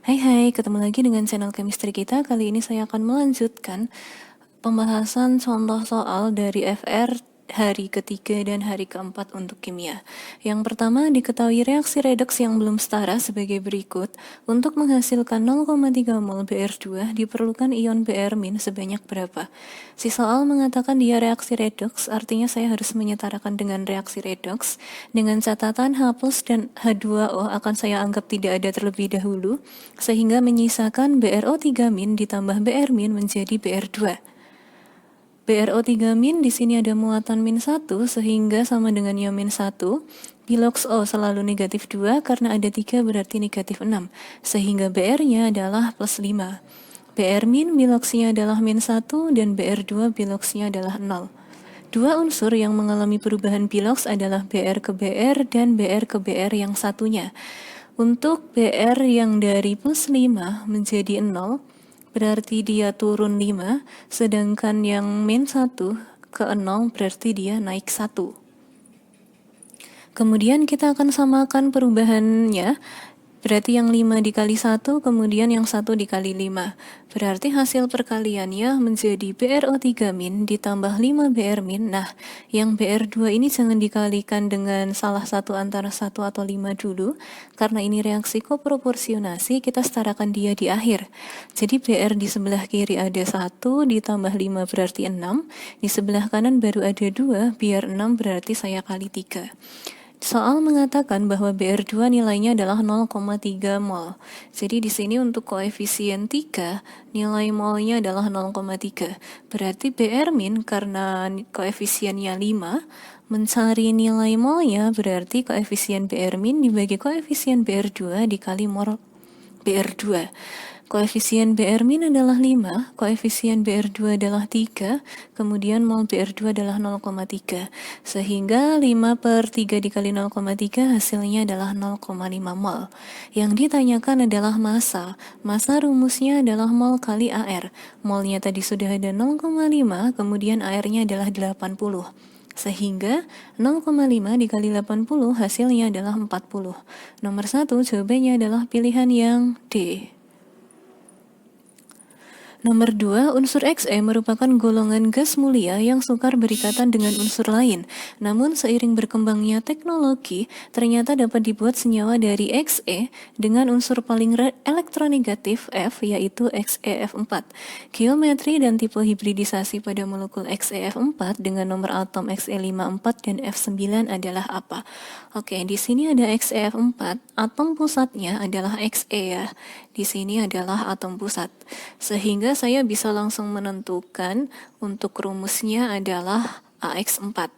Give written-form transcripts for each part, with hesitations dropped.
Hai, ketemu lagi dengan channel chemistry kita. Kali ini saya akan melanjutkan pembahasan contoh soal dari FR hari ketiga dan hari keempat untuk kimia. Yang pertama, diketahui reaksi redoks yang belum setara sebagai berikut. Untuk menghasilkan 0,3 mol Br2 diperlukan ion Br- sebanyak berapa? Si soal mengatakan dia reaksi redoks, artinya saya harus menyetarakan dengan reaksi redoks. Dengan catatan H plus dan H2O akan saya anggap tidak ada terlebih dahulu, sehingga menyisakan BrO3- ditambah Br- menjadi Br2. BrO3- di sini ada muatan -1 sehingga sama dengan ion -1. Bilox O selalu negatif 2 karena ada 3 berarti negatif 6. Sehingga Br-nya adalah plus 5. Br- biloxnya adalah -1 dan Br2 biloxnya adalah 0. Dua unsur yang mengalami perubahan bilox adalah Br ke Br dan Br ke Br yang satunya. Untuk Br yang dari plus 5 menjadi 0, berarti dia turun 5, sedangkan yang -1 ke 0 berarti dia naik 1. Kemudian kita akan samakan perubahannya, berarti yang 5 dikali 1, kemudian yang 1 dikali 5. Berarti hasil perkaliannya menjadi BrO3- ditambah 5 Br-. Nah, yang Br2 ini jangan dikalikan dengan salah satu antara 1 atau 5 dulu, karena ini reaksi koproporsionasi, kita setarakan dia di akhir. Jadi Br di sebelah kiri ada 1, ditambah 5 berarti 6, di sebelah kanan baru ada 2, biar 6 berarti saya kali 3. Soal mengatakan bahwa Br2 nilainya adalah 0,3 mol. Jadi di sini untuk koefisien 3, nilai molnya adalah 0,3. Berarti Br- karena koefisiennya 5, mencari nilai molnya berarti koefisien Br- dibagi koefisien Br2 dikali mol Br2. Koefisien Br- adalah 5, koefisien Br2 adalah 3, kemudian mol Br2 adalah 0,3. Sehingga 5 per 3 dikali 0,3 hasilnya adalah 0,5 mol. Yang ditanyakan adalah massa. Massa rumusnya adalah mol kali AR. Molnya tadi sudah ada 0,5, kemudian AR-nya adalah 80. Sehingga 0,5 dikali 80 hasilnya adalah 40. Nomor 1 jawabannya adalah pilihan yang D. Nomor 2, unsur Xe merupakan golongan gas mulia yang sukar berikatan dengan unsur lain. Namun seiring berkembangnya teknologi, ternyata dapat dibuat senyawa dari Xe dengan unsur paling elektronegatif F, yaitu XeF4. Geometri dan tipe hibridisasi pada molekul XeF4 dengan nomor atom Xe54 dan F9 adalah apa? Oke, di sini ada XeF4, atom pusatnya adalah Xe ya. Di sini adalah atom pusat. Sehingga saya bisa langsung menentukan untuk rumusnya adalah AX4.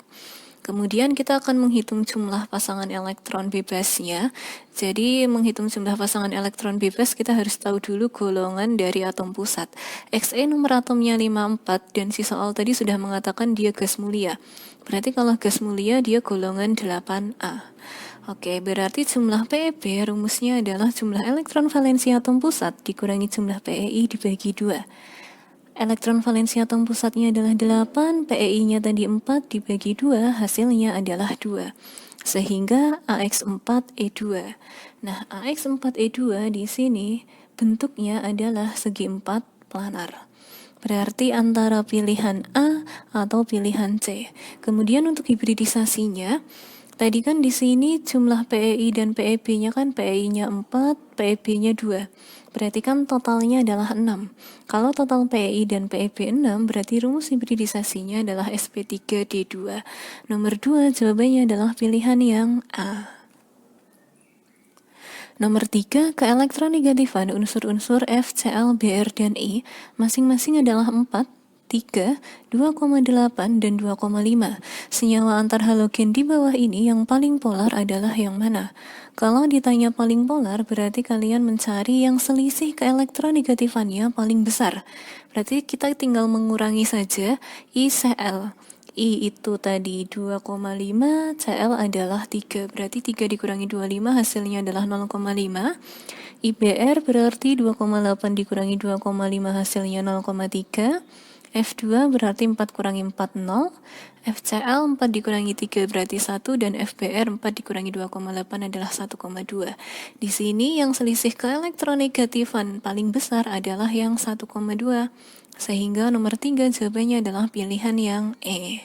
Kemudian kita akan menghitung jumlah pasangan elektron bebasnya. Jadi menghitung jumlah pasangan elektron bebas kita harus tahu dulu golongan dari atom pusat. Xe nomor atomnya 54 dan si soal tadi sudah mengatakan dia gas mulia. Berarti kalau gas mulia dia golongan 8A. Oke, berarti jumlah PeB rumusnya adalah jumlah elektron valensi atom pusat dikurangi jumlah PeI dibagi 2. Elektron valensi atom pusatnya adalah 8, PeI-nya tadi 4 dibagi 2, hasilnya adalah 2. Sehingga AX4E2. Nah, AX4E2 di sini bentuknya adalah segi 4 planar. Berarti antara pilihan A atau pilihan C. Kemudian untuk hibridisasinya, tadi kan di sini jumlah PeI dan PeB-nya kan PeI-nya 4, PeB-nya 2. Berarti kan totalnya adalah 6. Kalau total PeI dan PeB 6, berarti rumus hibridisasinya adalah sp3d2. Nomor 2 jawabannya adalah pilihan yang A. Nomor 3, keelektronegatifan unsur-unsur F, Cl, Br, dan I masing-masing adalah 4, 3, 2,8, dan 2,5. Senyawa antar halogen di bawah ini yang paling polar adalah yang mana? Kalau ditanya paling polar, berarti kalian mencari yang selisih keelektronegatifannya paling besar. Berarti kita tinggal mengurangi saja ICl. I itu tadi 2,5, Cl adalah 3. Berarti 3 dikurangi 25 hasilnya adalah 0,5. IBr berarti 2,8 dikurangi 2,5 hasilnya 0,3. F2 berarti 4 kurangi 4, 0. FCl 4 dikurangi 3 berarti 1, dan FBr 4 dikurangi 2,8 adalah 1,2. Di sini yang selisih keelektronegatifan paling besar adalah yang 1,2. Sehingga nomor 3 jawabannya adalah pilihan yang E.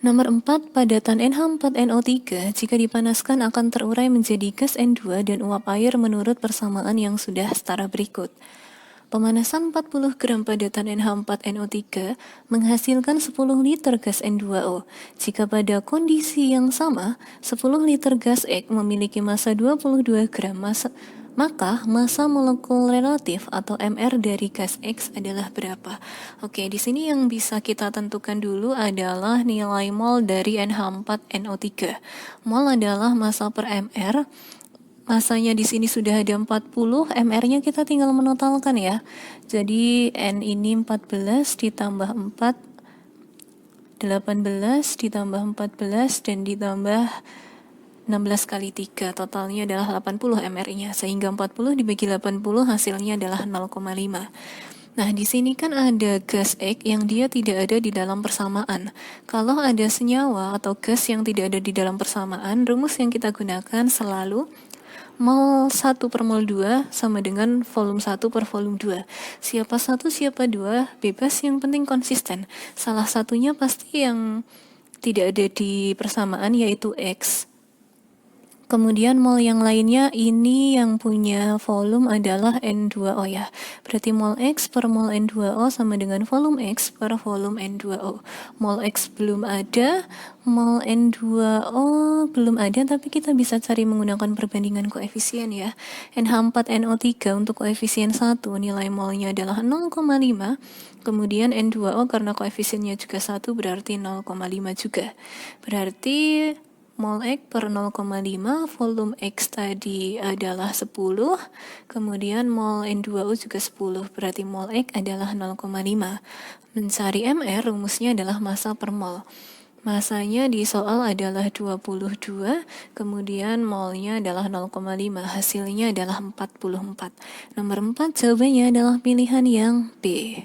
Nomor 4, padatan NH4NO3 jika dipanaskan akan terurai menjadi gas N2 dan uap air menurut persamaan yang sudah setara berikut. Pemanasan 40 gram padatan NH4NO3 menghasilkan 10 liter gas N2O. Jika pada kondisi yang sama, 10 liter gas X memiliki massa 22 gram, maka massa molekul relatif atau MR dari gas X adalah berapa? Oke, di sini yang bisa kita tentukan dulu adalah nilai mol dari NH4NO3. Mol adalah massa per MR. Masanya di sini sudah ada 40, MR-nya kita tinggal menotalkan ya. Jadi N ini 14 ditambah 4, 18 ditambah 14 dan ditambah 16 kali 3, totalnya adalah 80 MR-nya, sehingga 40 dibagi 80 hasilnya adalah 0,5. Nah, di sini kan ada gas X yang dia tidak ada di dalam persamaan. Kalau ada senyawa atau gas yang tidak ada di dalam persamaan, rumus yang kita gunakan selalu mol 1 per mol 2 sama dengan volume 1 per volume 2. Siapa 1, siapa 2, bebas, yang penting konsisten. Salah satunya pasti yang tidak ada di persamaan, yaitu X. Kemudian mol yang lainnya ini yang punya volume adalah N2O ya. Berarti mol X per mol N2O sama dengan volume X per volume N2O. Mol X belum ada, mol N2O belum ada, tapi kita bisa cari menggunakan perbandingan koefisien ya. NH4NO3 untuk koefisien 1 nilai molnya adalah 0,5. Kemudian N2O karena koefisiennya juga 1 berarti 0,5 juga. Berarti mol X per 0,5, volume X tadi adalah 10, kemudian mol N2O juga 10, berarti mol X adalah 0,5. Mencari MR, rumusnya adalah massa per mol. Masanya di soal adalah 22, kemudian molnya adalah 0,5, hasilnya adalah 44. Nomor 4 jawabannya adalah pilihan yang B.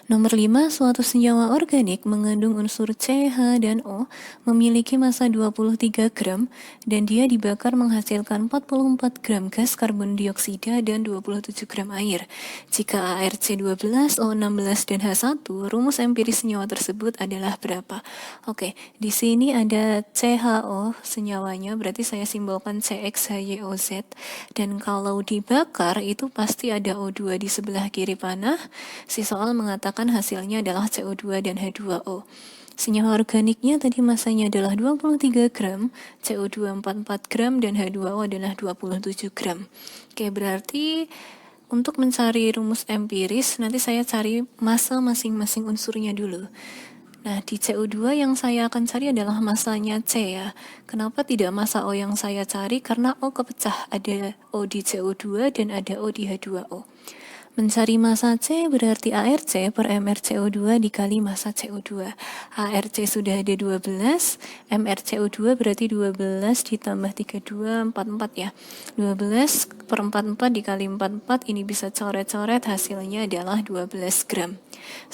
Nomor 5, suatu senyawa organik mengandung unsur C, H, dan O memiliki massa 23 gram dan dia dibakar menghasilkan 44 gram gas karbon dioksida dan 27 gram air. Jika ARC 12, O 16, dan H1, rumus empiris senyawa tersebut adalah berapa? Oke, di sini ada CHO senyawanya, berarti saya simbolkan CXHYOZ, dan kalau dibakar itu pasti ada O2 di sebelah kiri panah. Si soal mengatakan hasilnya adalah CO2 dan H2O. Senyawa organiknya tadi masanya adalah 23 gram, CO2 44 gram, dan H2O adalah 27 gram. Oke, berarti untuk mencari rumus empiris, nanti saya cari massa masing-masing unsurnya dulu. Nah, di CO2 yang saya akan cari adalah massanya C ya. Kenapa tidak massa O yang saya cari? Karena O kepecah, ada O di CO2 dan ada O di H2O. Mencari massa C berarti ARC per MrCO2 dikali massa CO2. ARC sudah ada 12, MrCO2 berarti 12 ditambah 32, 44 ya. 12 per 44 dikali 44, ini bisa coret-coret, hasilnya adalah 12 gram.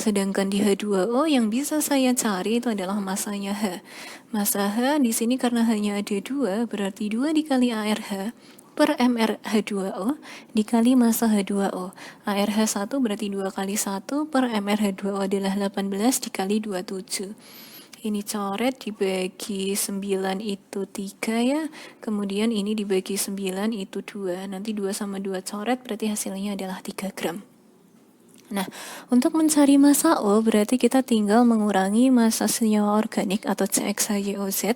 Sedangkan di H2O yang bisa saya cari itu adalah massanya H. Massa H di sini karena hanya ada 2, berarti 2 dikali ARH per MrH2O dikali massa H2O. ARH1 berarti 2 kali 1 per MrH2O adalah 18 dikali 27. Ini coret dibagi 9 itu 3 ya. Kemudian ini dibagi 9 itu 2. Nanti 2 sama 2 coret berarti hasilnya adalah 3 gram. Nah, untuk mencari massa O berarti kita tinggal mengurangi massa senyawa organik atau CXHYOZ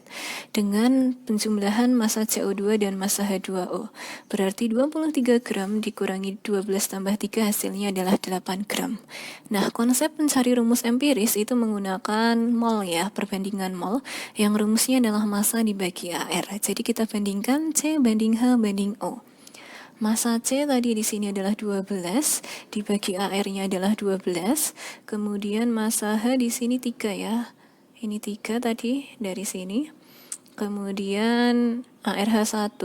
dengan penjumlahan massa CO2 dan massa H2O. Berarti 23 gram dikurangi 12 tambah 3 hasilnya adalah 8 gram. Nah, konsep mencari rumus empiris itu menggunakan mol ya, perbandingan mol, yang rumusnya adalah massa dibagi AR. Jadi kita bandingkan C banding H banding O. Massa C tadi di sini adalah 12, dibagi AR-nya adalah 12, kemudian massa H di sini 3 ya. Ini 3 tadi dari sini. Kemudian ARH1,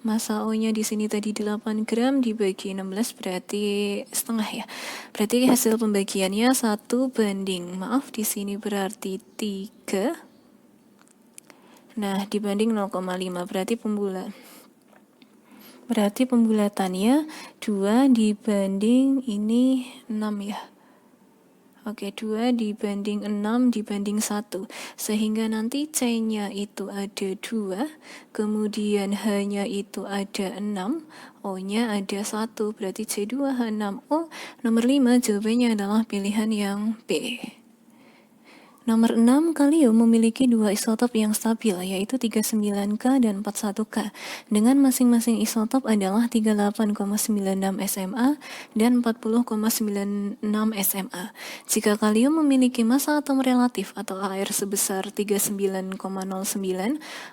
massa O-nya di sini tadi 8 gram dibagi 16 berarti setengah ya. Berarti hasil pembagiannya 1 banding, maaf di sini berarti 3. Nah, dibanding 0,5 berarti pembulatannya 2 dibanding ini 6 ya. Oke, 2 dibanding 6 dibanding 1. Sehingga nanti C-nya itu ada 2, kemudian H-nya itu ada 6, O-nya ada 1. Berarti C2H6O. Nomor 5 jawabannya adalah pilihan yang B. Nomor 6, kalium memiliki dua isotop yang stabil, yaitu 39K dan 41K, dengan masing-masing isotop adalah 38,96 SMA dan 40,96 SMA. Jika kalium memiliki massa atom relatif atau AR sebesar 39,09,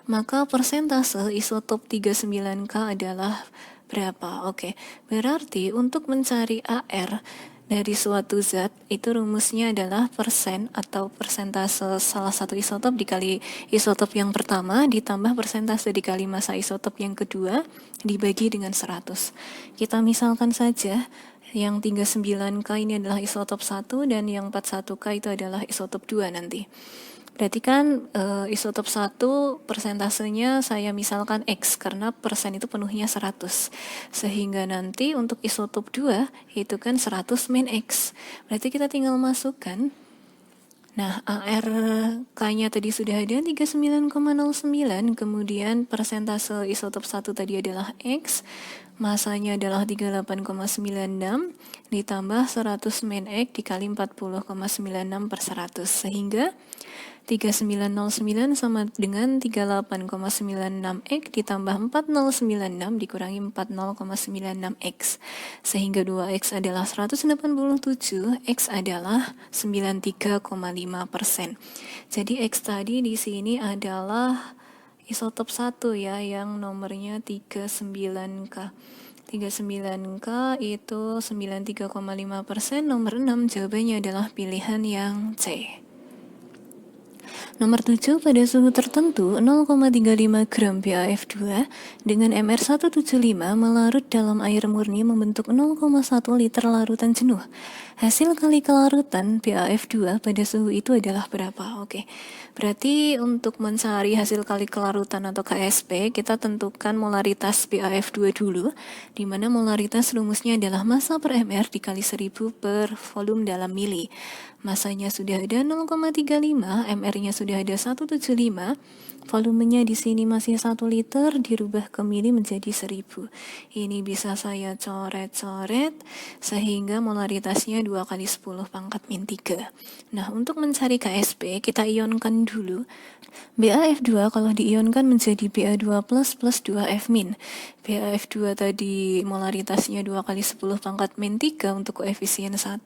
maka persentase isotop 39K adalah berapa? Oke, berarti untuk mencari AR dari suatu zat, itu rumusnya adalah persen atau persentase salah satu isotop dikali isotop yang pertama ditambah persentase dikali massa isotop yang kedua dibagi dengan 100. Kita misalkan saja yang 39K ini adalah isotop 1 dan yang 41K itu adalah isotop 2 nanti. Berarti kan isotop 1 persentasenya saya misalkan X karena persen itu penuhnya 100. Sehingga nanti untuk isotop 2 itu kan 100 min X. Berarti kita tinggal masukkan. Nah, ARK-nya tadi sudah ada 39,09, kemudian persentase isotop 1 tadi adalah X, masanya adalah 38,96, ditambah 100 min X dikali 40,96 per 100, sehingga 3909 sama dengan 38,96 X ditambah 4096 dikurangi 40,96 X, sehingga 2X adalah 187, X adalah 93,5%. Jadi X tadi di sini adalah isotop 1 ya, yang nomornya 39K. 39K itu 93,5%. Nomor 6 jawabannya adalah pilihan yang C. Nomor 7, pada suhu tertentu 0,35 gram BAF2 dengan MR175 melarut dalam air murni membentuk 0,1 liter larutan jenuh. Hasil kali kelarutan BAF2 pada suhu itu adalah berapa? Oke, berarti untuk mencari hasil kali kelarutan atau KSP, kita tentukan molaritas BAF2 dulu, di mana molaritas rumusnya adalah massa per MR dikali 1000 per volume dalam mili. Masanya sudah ada 0,35, MR-nya sudah ada 175, volumenya di sini masih 1 liter, dirubah ke mili menjadi 1000. Ini bisa saya coret-coret, sehingga molaritasnya 2 kali 10 pangkat min 3. Nah, untuk mencari KSP, kita ionkan dulu. BAF2 kalau diionkan menjadi BA2 plus 2F min. BAF2 tadi molaritasnya 2 kali 10 pangkat min 3 untuk koefisien 1.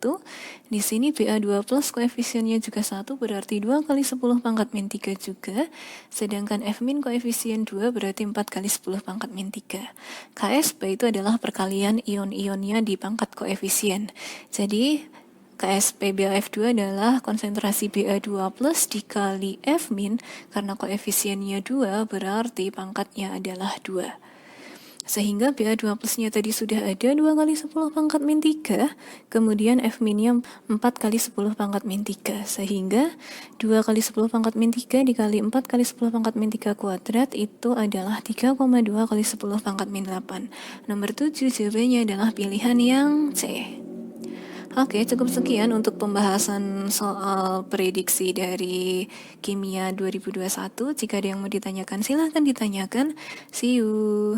Di sini BA2 plus koefisiennya juga 1, berarti 2 kali 10 pangkat min 3 juga. Sedangkan F min koefisien 2 berarti 4 kali 10 pangkat min 3. KSP itu adalah perkalian ion-ionnya di pangkat koefisien. Jadi KSP BAF2 adalah konsentrasi BA2 plus dikali F min, karena koefisiennya 2 berarti pangkatnya adalah 2. Sehingga BA2 plusnya tadi sudah ada 2 kali 10 pangkat min 3, kemudian F minnya 4 kali 10 pangkat min 3, sehingga 2 kali 10 pangkat min 3 dikali 4 kali 10 pangkat min 3 kuadrat itu adalah 3,2 kali 10 pangkat min 8. Nomor 7 jawabannya adalah pilihan yang C. Oke, cukup sekian untuk pembahasan soal prediksi dari kimia 2021. Jika ada yang mau ditanyakan, silahkan ditanyakan. See you.